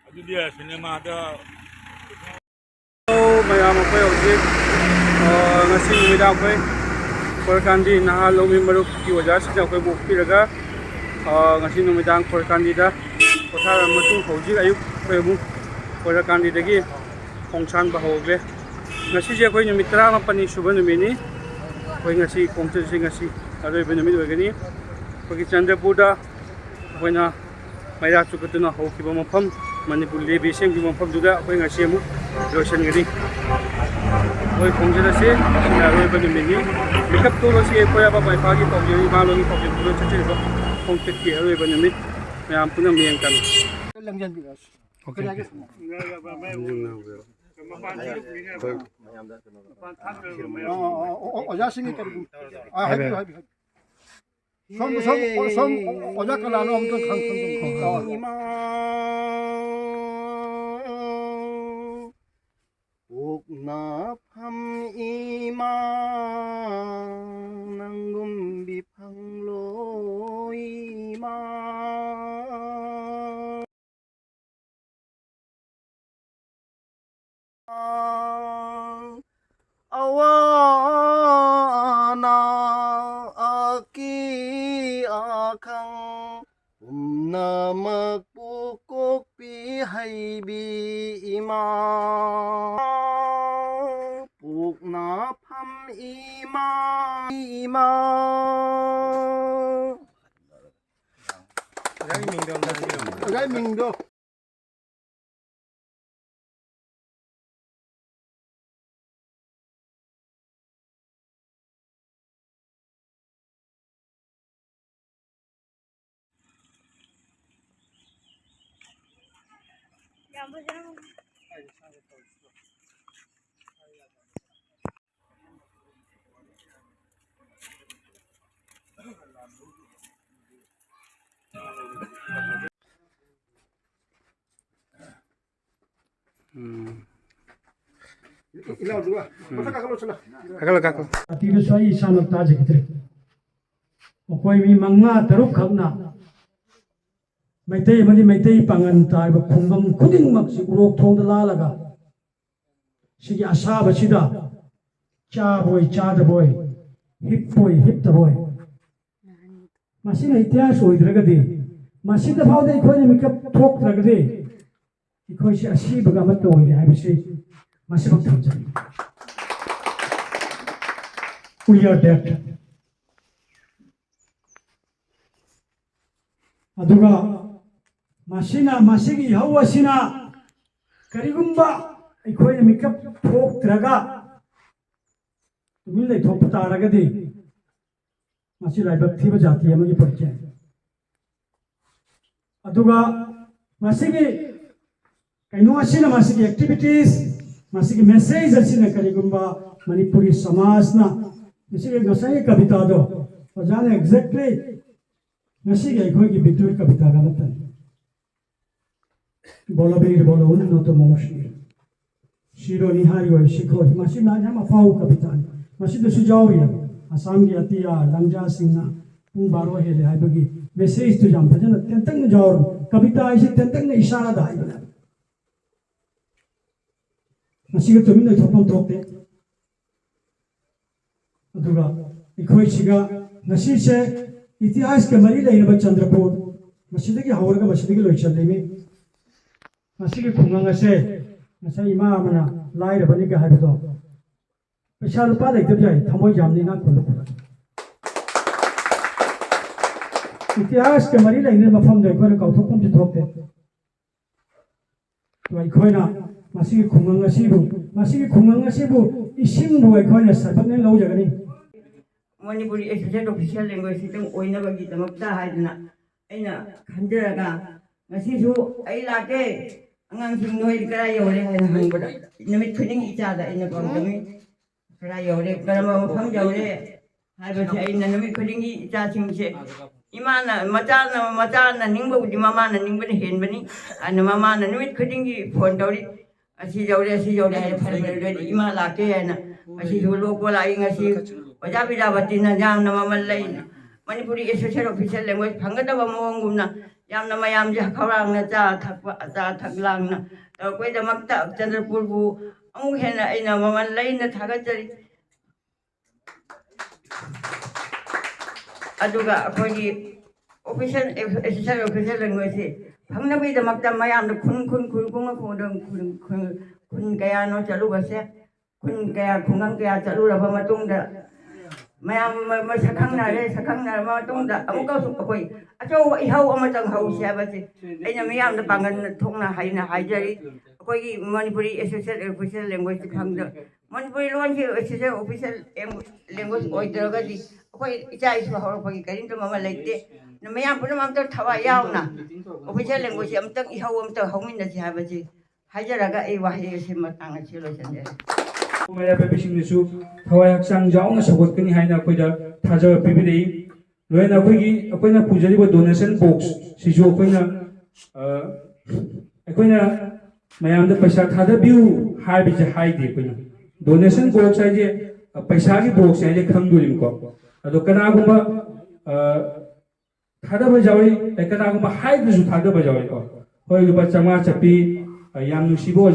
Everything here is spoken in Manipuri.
ꯑꯗꯨꯗꯤ ꯁꯤꯅꯦꯃꯥꯗ ꯃꯌꯥꯝ ꯑꯩꯈꯣꯏ ꯍꯧꯖꯤꯛ ꯉꯁꯤ ꯅꯨꯃꯤꯗꯥꯡ ꯑꯩꯈꯣꯏ ꯈꯣꯔꯀꯥꯟꯗꯤ ꯅꯍꯥ ꯂꯧꯃꯤ ꯃꯔꯨꯞꯀꯤ ꯑꯣꯖꯥꯁꯤꯡꯅ ꯑꯩꯈꯣꯏꯕꯨ ꯑꯣꯛꯄꯤꯔꯒ ꯉꯁꯤ ꯅꯨꯃꯤꯗꯥꯡ ꯈꯣꯔꯀꯥꯟꯗꯤꯗ ꯄꯣꯊꯥꯔꯕ ꯃꯇꯨꯡ ꯍꯧꯖꯤꯛ ꯑꯌꯨꯛ ꯑꯩꯈꯣꯏ ꯑꯃꯨꯛ ꯈꯣꯔꯀꯥꯟꯗꯤꯗꯒꯤ ꯈꯣꯡꯁꯥꯟꯕ ꯍꯧꯈ꯭ꯔꯦ ꯉꯁꯤꯁꯦ ꯑꯩꯈꯣꯏ ꯅꯨꯃꯤꯠ 14ꯅꯤ ꯁꯨꯕ ꯅꯨꯃꯤꯠꯅꯤ ꯑꯩꯈꯣꯏ ꯉꯁꯤ ꯈꯣꯡꯆꯠꯁꯤ ꯉꯁꯤ ꯑꯔꯣꯏꯕ ꯅꯨꯃꯤꯠ ꯑꯣꯏꯒꯅꯤ ꯑꯩꯈꯣꯏꯒꯤ ꯆꯟꯗ꯭ꯔꯄꯨꯔꯗ ꯑꯩꯈꯣꯏꯅ ꯃꯩꯔꯥ ꯆꯨꯀꯠꯇꯨꯅ ꯍꯧꯈꯤꯕ ꯃꯐꯝ ꯃꯅꯤꯄꯨꯔ ꯂꯦꯕꯤ ꯁꯦꯝꯈꯤꯕ ꯃꯐꯝꯗꯨꯗ ꯑꯩꯈꯣꯏ ꯉꯁꯤ ꯑꯃꯨꯛ ꯂꯣꯏꯁꯤꯟꯒꯅꯤ ꯑꯩꯈꯣꯏ ꯈꯣꯡꯆꯠ ꯑꯁꯤ ꯁꯤꯅ ꯑꯔꯣꯏꯕ ꯅꯨꯃꯤꯠꯅꯤ ꯃꯤꯀꯞ ꯊꯣꯛꯂꯁꯤ ꯑꯩꯈꯣꯏ ꯑꯄꯥ ꯏꯄꯥꯒꯤ ꯄꯥꯎꯖꯦꯜ ꯏꯃꯥꯂꯣꯟꯒꯤ ꯄꯥꯎꯖꯦꯜ ꯄꯨꯔ ꯆꯠꯆꯔꯤꯕ ꯈꯣꯡꯆꯠꯀꯤ ꯑꯔꯣꯏꯕ ꯅꯨꯃꯤꯠ ꯃꯌꯥꯝ ꯄꯨꯟꯅ ꯃꯤꯠꯌꯦꯡ ꯇꯝꯃꯤ ꯑꯣꯖꯥꯁꯤꯡꯒꯤ ꯀꯔꯤ ꯍꯥꯏꯕꯤꯌꯨ ꯍꯥꯏꯕꯤꯌꯨ ꯁꯣꯝ ꯑꯣꯖꯥ ꯀꯅꯥꯅꯣ ꯑꯝꯇꯪ ꯈꯪꯖꯧ ꯄꯣꯛꯅꯐꯝ ꯏꯃꯥ ꯅꯪꯒꯨꯝꯕꯤ ꯐꯪꯂꯣꯏ ꯏꯃꯥ ꯑꯋꯥꯅ ꯑꯀꯤ ꯑꯈꯪ ꯄꯨꯝꯅꯃꯛꯄꯨ ꯀꯣꯛꯄꯤ ꯍꯩꯕꯤ ꯏꯃꯥ ꯄꯣꯛꯅꯐꯝ ꯏꯃꯥ ꯏꯃꯥ ꯑꯣꯖꯥꯒꯤ ꯃꯤꯡꯗꯣ ꯑꯇꯤꯕꯁꯨ ꯑꯩ ꯏꯁꯥꯃꯛ ꯇꯥꯖꯈꯤꯗ꯭ꯔꯦ ꯃꯈꯣꯏ ꯃꯤ 5-6ꯈꯛꯅ ꯃꯩꯇꯩ ꯑꯃꯗꯤ ꯃꯩꯇꯩ ꯄꯥꯡꯒꯟ ꯇꯥꯔꯤꯕ ꯈꯨꯡꯒꯪ ꯈꯨꯗꯤꯡꯃꯛꯁꯤ ꯎꯔꯣꯛ ꯊꯣꯡꯗ ꯂꯥꯜꯂꯒ ꯁꯤꯒꯤ ꯑꯁꯥꯕꯁꯤꯗ ꯆꯥꯕꯣꯏ ꯆꯥꯗꯕꯣꯏ ꯍꯤꯞꯄꯣꯏ ꯍꯤꯞꯇꯕꯣꯏ ꯃꯁꯤꯅ ꯏꯇꯤꯍꯥꯁ ꯑꯣꯏꯗ꯭ꯔꯒꯗꯤ ꯃꯁꯤꯗ ꯐꯥꯎꯗ ꯑꯩꯈꯣꯏꯅ ꯃꯤꯀꯞ ꯊꯣꯛꯇ꯭ꯔꯒꯗꯤ ꯑꯩꯈꯣꯏꯁꯤ ꯑꯁꯤꯕꯒ ꯑꯃꯠꯇ ꯑꯣꯏꯔꯦ ꯍꯥꯏꯕꯁꯤ ꯃꯁꯤꯃꯛ ꯊꯝꯖꯔꯤ We are dead. ꯑꯗꯨꯒ ꯃꯁꯤꯒꯤ ꯏꯍꯧ ꯑꯁꯤꯅ ꯀꯔꯤꯒꯨꯝꯕ ꯑꯩꯈꯣꯏꯅ ꯃꯤꯀꯞ ꯊꯣꯛꯇ꯭ꯔꯒ ꯇꯨꯃꯤꯟ ꯂꯩꯊꯣꯛꯄ ꯇꯥꯔꯒꯗꯤ ꯃꯁꯤ ꯂꯥꯏꯕꯛ ꯊꯤꯕ ꯖꯥꯇꯤ ꯑꯃꯒꯤ ꯄꯣꯠꯆꯩ ꯑꯗꯨꯒ ꯃꯁꯤꯒꯤ ꯀꯩꯅꯣ ꯑꯁꯤꯅ ꯃꯁꯤꯒꯤ ꯑꯦꯛꯇꯤꯚꯤꯇꯤꯁ ꯃꯁꯤꯒꯤ ꯃꯦꯁꯦꯖ ꯑꯁꯤꯅ ꯀꯔꯤꯒꯨꯝꯕ ꯃꯅꯤꯄꯨꯔꯤ ꯁꯃꯥꯖꯅ ꯉꯁꯤꯒꯤ ꯉꯁꯥꯏꯒꯤ ꯀꯕꯤꯇꯥꯗꯣ ꯑꯣꯖꯥꯅ ꯑꯦꯛꯖꯦꯛꯇꯂꯤ ꯉꯁꯤꯒꯤ ꯑꯩꯈꯣꯏꯒꯤ ꯕꯤꯇꯨꯔ ꯀꯕꯤꯇꯥꯒ ꯑꯃꯠꯇꯅꯤ ꯕꯣꯂꯕꯤꯔ ꯕꯣꯂ ꯎꯟꯅත ꯃꯣꯡꯁꯤꯔ ꯁꯤꯔꯣ ꯅꯤꯍꯥꯔꯤꯑꯣꯏ ꯁꯤꯈꯣꯏ ꯃꯁꯤꯅ ꯌꯥꯝ ꯑꯐꯥꯎꯕ ꯀꯕꯤꯇꯥꯅꯤ ꯃꯁꯤꯗꯁꯨ ꯌꯥꯎꯔꯤ ꯑꯁꯥꯝꯒꯤ ꯑꯇꯤꯌꯥ ꯂꯪꯖꯥꯁꯤꯡꯅ ꯄꯨꯡ 12 ꯍꯦꯜꯂꯦ ꯍꯥꯏꯕꯒꯤ ꯃꯦꯁꯦꯖꯇꯨ ꯌꯥꯝ ꯐꯖꯅ ꯇꯦꯟꯇꯛꯅ ꯌꯥꯎꯔꯤ ꯀꯕꯤꯇꯥ ꯍꯥꯏꯁꯤ ꯇꯦꯟꯇꯛꯅ ꯏꯁꯥꯗ ꯍꯥꯏꯕꯅꯦ ꯃꯁꯤꯒ ꯇꯨꯃꯤꯟ ꯂꯩꯊꯣꯛꯐꯝ ꯊꯣꯛꯇꯦ ꯑꯗꯨꯒ ꯑꯩꯈꯣꯏꯁꯤꯒ ꯉꯁꯤꯁꯦ ꯏꯇꯤꯍꯥꯁꯀ ꯃꯔꯤ ꯂꯩꯅꯕ ꯆꯟꯗ꯭ꯔꯄꯨꯔ ꯃꯁꯤꯗꯒꯤ ꯍꯧꯔꯒ ꯃꯁꯤꯗꯒꯤ ꯂꯣꯏꯁꯤꯜꯂꯤꯃꯤ ꯃꯁꯤꯒꯤ ꯈꯨꯡꯒꯪ ꯑꯁꯦ ꯉꯁꯥꯏ ꯏꯃꯥ ꯑꯃꯅ ꯂꯥꯏꯔꯕꯅꯤꯒ ꯍꯥꯏꯕꯗꯣ ꯄꯩꯁꯥ ꯂꯨꯄꯥ ꯂꯩꯇꯕ ꯌꯥꯏ ꯊꯃꯣꯏ ꯌꯥꯝꯅ ꯉꯥꯛ ꯈꯨꯜꯂꯛꯄ ꯏꯇꯤꯍꯥꯁꯀ ꯃꯔꯤ ꯂꯩꯅꯕ ꯃꯐꯝꯗ ꯑꯩꯈꯣꯏꯅ ꯀꯥꯎꯊꯣꯛꯐꯝꯁꯨ ꯊꯣꯛꯇꯦ ꯑꯩꯈꯣꯏꯅ ꯃꯁꯤꯒꯤ ꯈꯨꯡꯒꯪ ꯑꯁꯤꯕꯨ ꯏꯁꯤꯡꯕꯨ ꯑꯩꯈꯣꯏꯅ ꯁꯔꯕꯛꯅ ꯂꯧꯖꯒꯅꯤ ꯃꯅꯤꯄꯨꯔꯤ ꯑꯦꯁꯣꯁꯤꯌꯦꯠ ꯑꯣꯐꯤꯁꯤꯌꯦꯜ ꯂꯦꯡꯒ꯭ꯋꯦꯖꯁꯤꯇꯪ ꯑꯣꯏꯅꯕꯒꯤꯗꯃꯛꯇ ꯍꯥꯏꯗꯅ ꯑꯩꯅ ꯈꯟꯖꯔꯒ ꯉꯁꯤꯁꯨ ꯑꯩ ꯂꯥꯛꯀꯦ ꯑꯉꯥꯡꯁꯤꯡ ꯅꯣꯏ ꯀꯔꯥꯏ ꯌꯧꯔꯦ ꯍꯥꯏꯅ ꯍꯪꯕꯗ ꯅꯨꯃꯤꯠ ꯈꯨꯗꯤꯡꯒꯤ ꯏꯆꯥꯗ ꯑꯩꯅ ꯄꯥꯎꯗꯝꯃꯤ ꯀꯔꯥꯏ ꯌꯧꯔꯦ ꯀꯔꯝꯕ ꯃꯐꯝ ꯌꯧꯔꯦ ꯍꯥꯏꯕꯁꯦ ꯑꯩꯅ ꯅꯨꯃꯤꯠ ꯈꯨꯗꯤꯡꯒꯤ ꯏꯆꯥꯁꯤꯡꯁꯦ Imana macana ningba mamana ningba henbani and mamana nuit cutting phone dowry. Asi jauh ima laki na asi dulu ko lain asi wajah bila batin jam nama malain Manipuri Association Official Language Hangata Bamonguna Yam nama yam jah karang na cha thaklang na koi da makta Chandrapur bu ang hena ina mamalain na thagachari aduga akogi official language Hangnabi the Makta Mayam the kun kaya no Chalugase, kun kaya kungang kaya Chalura Bamatunda Mayam Sakangna Matunda, Amukoi, I told how Amatang House Sabati, Mayam the Pangan Tona Haina Hajari, Koi Manipuri Associate Official Language Hangda, Manipuri Associate Official Language Oiteragadi, Koi Chais for Horpaki, getting to Mama like this. Mayam pun mampu tawa yauna. Official language amtak ihau amtak homin na siya basi. Hajaraga wahai semat angat silo sendiri. Maya bebising nisu thawai haksang jaung na sabot kani haina koida thaja pibidei loina koina pujari bo donation box sijo koina mayam da paisa thada biu hai bi hai de koina donation box ai je paisa gi box ai je khangdulim ko ado kana gumba thada bajawai ekana gumba hai du thada bajawai ko hoi lupa chama chapi yam nusibo